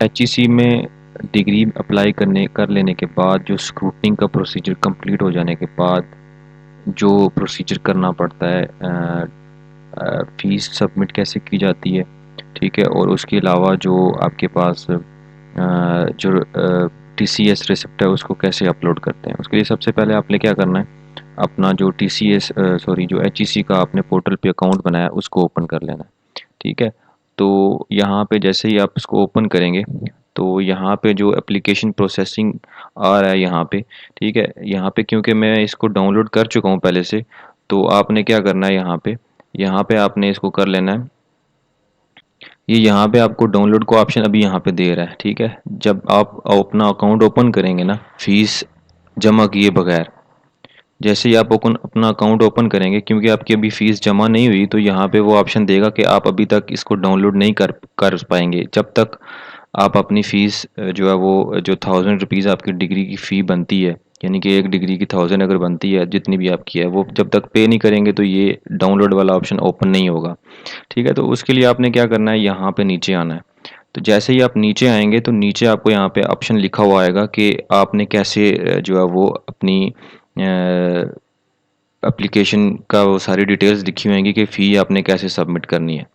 HEC में degree apply कर लेने के बाद जो स्क्रूटनिंग का प्रोसीजर कंप्लीट हो जाने के बाद जो प्रोसीजर करना पड़ता है, फ़ीस सबमिट कैसे की जाती है, ठीक है। और उसके अलावा जो आपके पास जो टीसीएस रिसिप्ट है उसको कैसे अपलोड करते हैं, उसके लिए सबसे पहले आपने क्या करना है, अपना जो टीसीएस सॉरी जो एचईसी का आपने पोर्टल पे अकाउंट बनाया उसको ओपन कर लेना है, ठीक है। तो यहाँ पे जैसे ही आप इसको ओपन करेंगे तो यहाँ पे जो एप्लीकेशन प्रोसेसिंग आ रहा है यहाँ पे, ठीक है। यहाँ पे क्योंकि मैं इसको डाउनलोड कर चुका हूँ पहले से, तो आपने क्या करना है, यहाँ पे आपने इसको कर लेना है। ये यहाँ पे आपको डाउनलोड का ऑप्शन अभी यहाँ पे दे रहा है, ठीक है। जब आप अपना अकाउंट ओपन करेंगे ना, फीस जमा किए बगैर, जैसे ही आप अपना अकाउंट ओपन करेंगे, क्योंकि आपकी अभी फ़ीस जमा नहीं हुई, तो यहाँ पे वो ऑप्शन देगा कि आप अभी तक इसको डाउनलोड नहीं कर पाएंगे जब तक आप अपनी फ़ीस जो है वो जो ₹1000 आपकी डिग्री की फ़ी बनती है, यानी कि एक डिग्री की 1000 अगर बनती है जितनी भी आपकी है, वो जब तक पे नहीं करेंगे तो ये डाउनलोड वाला ऑप्शन ओपन नहीं होगा, ठीक है। तो उसके लिए आपने क्या करना है, यहाँ पे नीचे आना है। तो जैसे ही आप नीचे आएंगे तो नीचे आपको यहाँ पे ऑप्शन लिखा हुआ आएगा कि आपने कैसे जो है वो अपनी एप्लीकेशन का वो सारी डिटेल्स लिखी हुई होंगी कि फ़ी आपने कैसे सबमिट करनी है।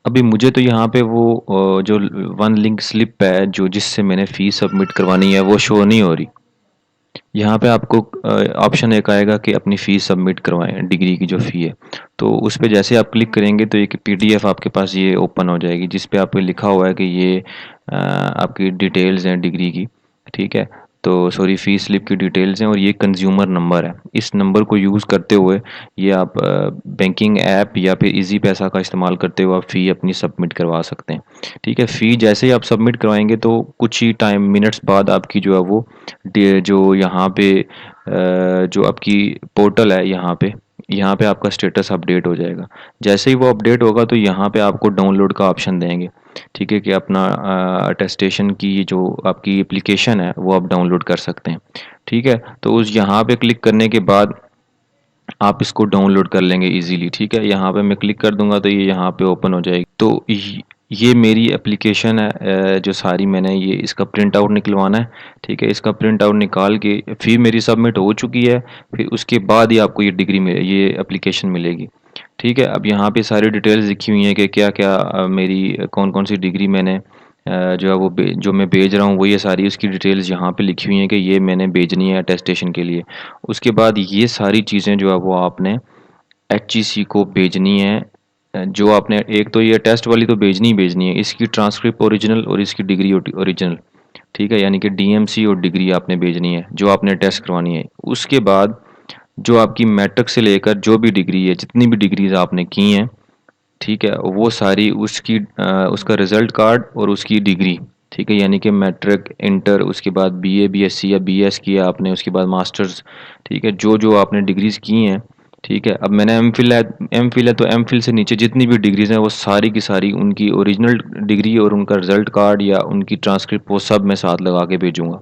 अभी मुझे तो यहाँ पे वो जो वन लिंक स्लिप है जो जिससे मैंने फ़ी सबमिट करवानी है वो शो नहीं हो रही। यहाँ पे आपको ऑप्शन एक आएगा कि अपनी फ़ीस सबमिट करवाएं, डिग्री की जो फ़ी है। तो उस पे जैसे आप क्लिक करेंगे तो एक पीडीएफ आपके पास ये ओपन हो जाएगी जिस पे आपको लिखा हुआ है कि ये आपकी डिटेल्स हैं डिग्री की, ठीक है। तो सॉरी फ़ीस स्लिप की डिटेल्स हैं और ये कंज्यूमर नंबर है। इस नंबर को यूज़ करते हुए ये आप बैंकिंग ऐप या फिर ईज़ी पैसा का इस्तेमाल करते हुए आप फ़ी अपनी सबमिट करवा सकते हैं, ठीक है। फ़ी जैसे ही आप सबमिट करवाएंगे तो कुछ ही टाइम मिनट्स बाद आपकी जो है वो जो यहाँ पे जो आपकी पोर्टल है यहाँ पे आपका स्टेटस अपडेट हो जाएगा। जैसे ही वो अपडेट होगा तो यहाँ पे आपको डाउनलोड का ऑप्शन देंगे, ठीक है, कि अपना अटेस्टेशन की जो आपकी एप्लीकेशन है वो आप डाउनलोड कर सकते हैं, ठीक है। तो उस यहाँ पे क्लिक करने के बाद आप इसको डाउनलोड कर लेंगे इजीली, ठीक है। यहाँ पे मैं क्लिक कर दूंगा तो ये यहाँ पे ओपन हो जाएगी। तो ये मेरी एप्लीकेशन है, जो सारी मैंने ये इसका प्रिंट आउट निकलवाना है, ठीक है। इसका प्रिंट आउट निकाल के फ़ी मेरी सबमिट हो चुकी है, फिर उसके बाद ही आपको ये डिग्री मिले ये एप्लीकेशन मिलेगी, ठीक है। अब यहाँ पे सारी डिटेल्स लिखी हुई हैं कि क्या क्या मेरी कौन कौन सी डिग्री मैंने जो है वो जो मैं भेज रहा हूँ वो ये सारी उसकी डिटेल्स यहाँ पे लिखी हुई हैं कि ये मैंने भेजनी है अटेस्टेशन के लिए। उसके बाद ये सारी चीज़ें जो है वो आपने एचईसी को भेजनी है। जो आपने एक तो ये टेस्ट वाली तो भेजनी ही भेजनी है, इसकी ट्रांसक्रिप्ट ओरिजिनल और इसकी डिग्री ओरिजिनल, ठीक है। यानी कि डीएमसी और डिग्री आपने भेजनी है जो आपने टेस्ट करवानी है। उसके बाद जो आपकी मैट्रिक से लेकर जो भी डिग्री है, जितनी भी डिग्रीज आपने की हैं, ठीक है, वो सारी उसकी उसका रिज़ल्ट कार्ड और उसकी डिग्री, ठीक है। यानी कि मैट्रिक, इंटर, उसके बाद बीए, बीएससी या बीएस किया आपने, उसके बाद मास्टर्स, ठीक है, जो जो आपने डिग्रीज़ की हैं, ठीक है। अब मैंने एमफिल है तो एमफिल से नीचे जितनी भी डिग्रीज़ हैं वो सारी की सारी उनकी ओरिजिनल डिग्री और उनका रिज़ल्ट कार्ड या उनकी ट्रांसक्रिप्ट वो सब मैं साथ लगा के भेजूँगा,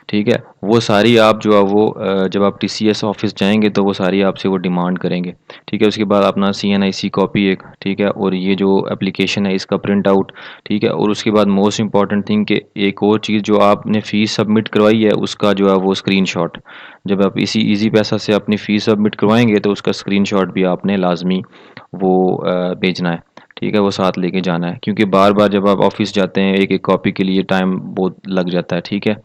ठीक है। वो सारी आप जो है वो जब आप टीसीएस ऑफिस जाएंगे तो वो सारी आपसे वो डिमांड करेंगे, ठीक है। उसके बाद अपना सीएनआईसी कॉपी एक, ठीक है, और ये जो एप्लीकेशन है इसका प्रिंट आउट, ठीक है। और उसके बाद मोस्ट इंपॉर्टेंट थिंग कि एक और चीज़ जो आपने फ़ीस सबमिट करवाई है उसका जो है वो स्क्रीनशॉट, जब आप इसी इजी पैसा से अपनी फ़ीस सबमिट करवाएंगे तो उसका स्क्रीनशॉट भी आपने लाजमी वो भेजना है, ठीक है, वो साथ लेके जाना है। क्योंकि बार बार जब आप ऑफिस जाते हैं एक एक कॉपी के लिए टाइम बहुत लग जाता है, ठीक है।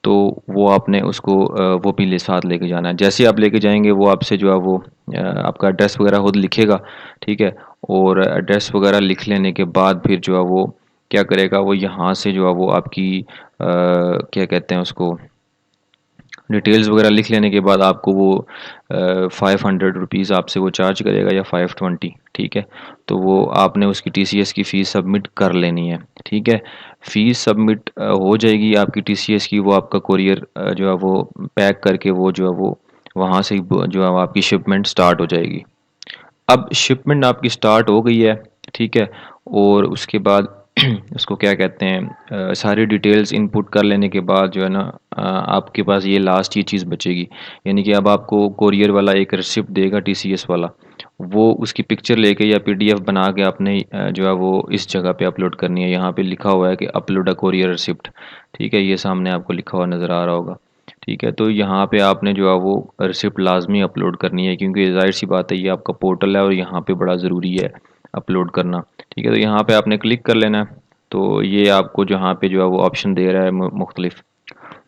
तो वो आपने उसको वो भी साथ लेके जाना है। जैसे ही आप लेके जाएंगे वो आपसे जो है वो आपका एड्रेस वगैरह खुद लिखेगा, ठीक है। और एड्रेस वगैरह लिख लेने के बाद फिर जो है वो क्या करेगा, वो यहाँ से जो है वो आपकी क्या कहते हैं उसको, डिटेल्स वगैरह लिख लेने के बाद आपको वो 500 रुपीज़ आपसे वो चार्ज करेगा या 520, ठीक है। तो वो आपने उसकी टीसीएस की फ़ीस सबमिट कर लेनी है, ठीक है। फ़ीस सबमिट हो जाएगी आपकी टीसीएस की, वो आपका कोरियर जो है वो पैक करके वो जो है वो वहाँ से जो है वो आपकी शिपमेंट स्टार्ट हो जाएगी। अब शिपमेंट आपकी स्टार्ट हो गई है, ठीक है। और उसके बाद उसको क्या कहते हैं, सारी डिटेल्स इनपुट कर लेने के बाद जो है ना, आपके पास ये लास्ट ये चीज़ बचेगी। यानी कि अब आपको कोरियर वाला एक रिसिप्ट देगा टीसीएस वाला, वो उसकी पिक्चर लेके या पीडीएफ बना के आपने जो है वो इस जगह पे अपलोड करनी है। यहाँ पे लिखा हुआ है कि अपलोड अ कोरियर रिसिप्ट, ठीक है, ये सामने आपको लिखा हुआ नज़र आ रहा होगा। ठीक है, तो यहाँ पे आपने जो है वो रिसिप्ट लाजमी अपलोड करनी है, क्योंकि ज़ाहिर सी बात है ये आपका पोर्टल है और यहाँ पे बड़ा ज़रूरी है अपलोड करना। ठीक है, तो यहाँ पे आपने क्लिक कर लेना है। तो ये आपको जहाँ पे जो है वो ऑप्शन दे रहा है मुख्तलिफ।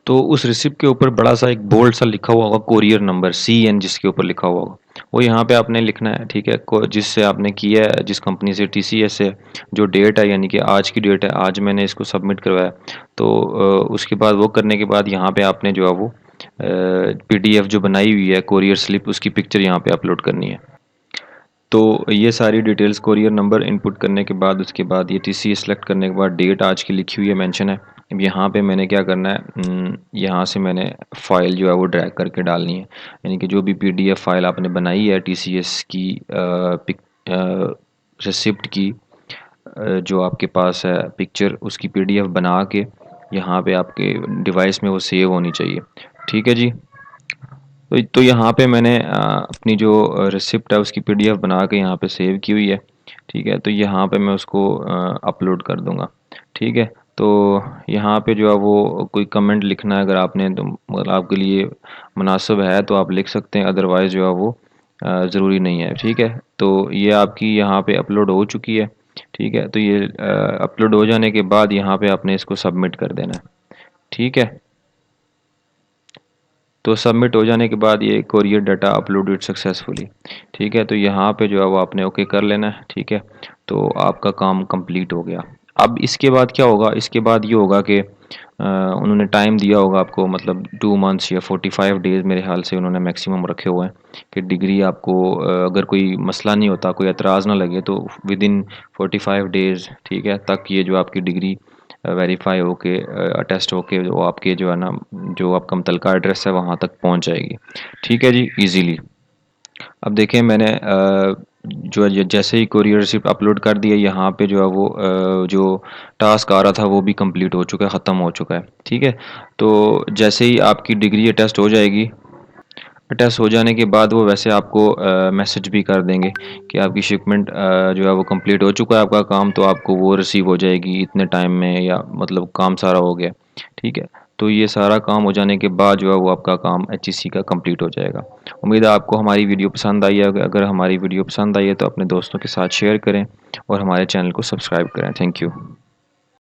तो उस रिसिप्ट के ऊपर बड़ा सा एक बोल्ड सा लिखा हुआ होगा कोरियर नंबर CN, जिसके ऊपर लिखा हुआ होगा वो यहाँ पे आपने लिखना है। ठीक है, जिससे आपने किया है, जिस कंपनी से TCS से, जो डेट है यानी कि आज की डेट है, आज मैंने इसको सबमिट करवाया। तो उसके बाद वो करने के बाद यहाँ पे आपने जो है वो PDF जो बनाई हुई है कोरियर स्लिप, उसकी पिक्चर यहाँ पे अपलोड करनी है। तो ये सारी डिटेल्स, कोरियर नंबर इनपुट करने के बाद, उसके बाद ये टीसी सेलेक्ट करने के बाद डेट आज की लिखी हुई है, मेंशन है। अब यहाँ पे मैंने क्या करना है, यहाँ से मैंने फ़ाइल जो है वो ड्रैग करके डालनी है। यानी कि जो भी PDF फाइल आपने बनाई है TCS की रिसिप्ट की, जो आपके पास है पिक्चर, उसकी PDF बना के यहाँ पे आपके डिवाइस में वो सेव होनी चाहिए। ठीक है जी। तो यहाँ पे मैंने अपनी जो रिसिप्ट है उसकी PDF बना के यहाँ पे सेव की हुई है। ठीक है, तो यहाँ पे मैं उसको अपलोड कर दूँगा। ठीक है, तो यहाँ पे जो है वो कोई कमेंट लिखना है, अगर आपने, तो अगर आपके लिए मुनासिब है तो आप लिख सकते हैं, अदरवाइज़ जो है वो ज़रूरी नहीं है। ठीक है, तो ये आपकी यहाँ पे अपलोड हो चुकी है। ठीक है, तो ये अपलोड हो जाने के बाद यहाँ पे आपने इसको सबमिट कर देना है। ठीक है, तो सबमिट हो जाने के बाद ये कोरियर डाटा अपलोडेड सक्सेसफुली। ठीक है, तो यहाँ पे जो है वो आपने ओके कर लेना है। ठीक है, तो आपका काम कंप्लीट हो गया। अब इसके बाद क्या होगा, इसके बाद ये होगा कि उन्होंने टाइम दिया होगा आपको, मतलब 2 मंथ्स या 45 डेज़ मेरे ख्याल से उन्होंने मैक्सिमम रखे हुए हैं कि डिग्री आपको, अगर कोई मसला नहीं होता, कोई एतराज़ ना लगे, तो विद इन 45 डेज़, ठीक है, तक ये जो आपकी डिग्री वेरीफाई होके, अटेस्ट होके, वो आपके जो है ना, जो आपका मुतलका एड्रेस है वहाँ तक पहुँच जाएगी। ठीक है जी, ईज़िली। अब देखें, मैंने जो है जैसे ही कोरियर रिसिप्ट अपलोड कर दिया, यहाँ पे जो है वो जो टास्क आ रहा था वो भी कंप्लीट हो चुका है, ख़त्म हो चुका है। ठीक है, तो जैसे ही आपकी डिग्री अटेस्ट हो जाएगी, अटेस्ट हो जाने के बाद वो वैसे आपको मैसेज भी कर देंगे कि आपकी शिपमेंट जो है वो कंप्लीट हो चुका है, आपका काम, तो आपको वो रिसीव हो जाएगी इतने टाइम में, या मतलब काम सारा हो गया। ठीक है, तो ये सारा काम हो जाने के बाद जो है वो आपका काम HEC का कंप्लीट हो जाएगा। उम्मीद है आपको हमारी वीडियो पसंद आई है। अगर हमारी वीडियो पसंद आई है तो अपने दोस्तों के साथ शेयर करें और हमारे चैनल को सब्सक्राइब करें। Thank you.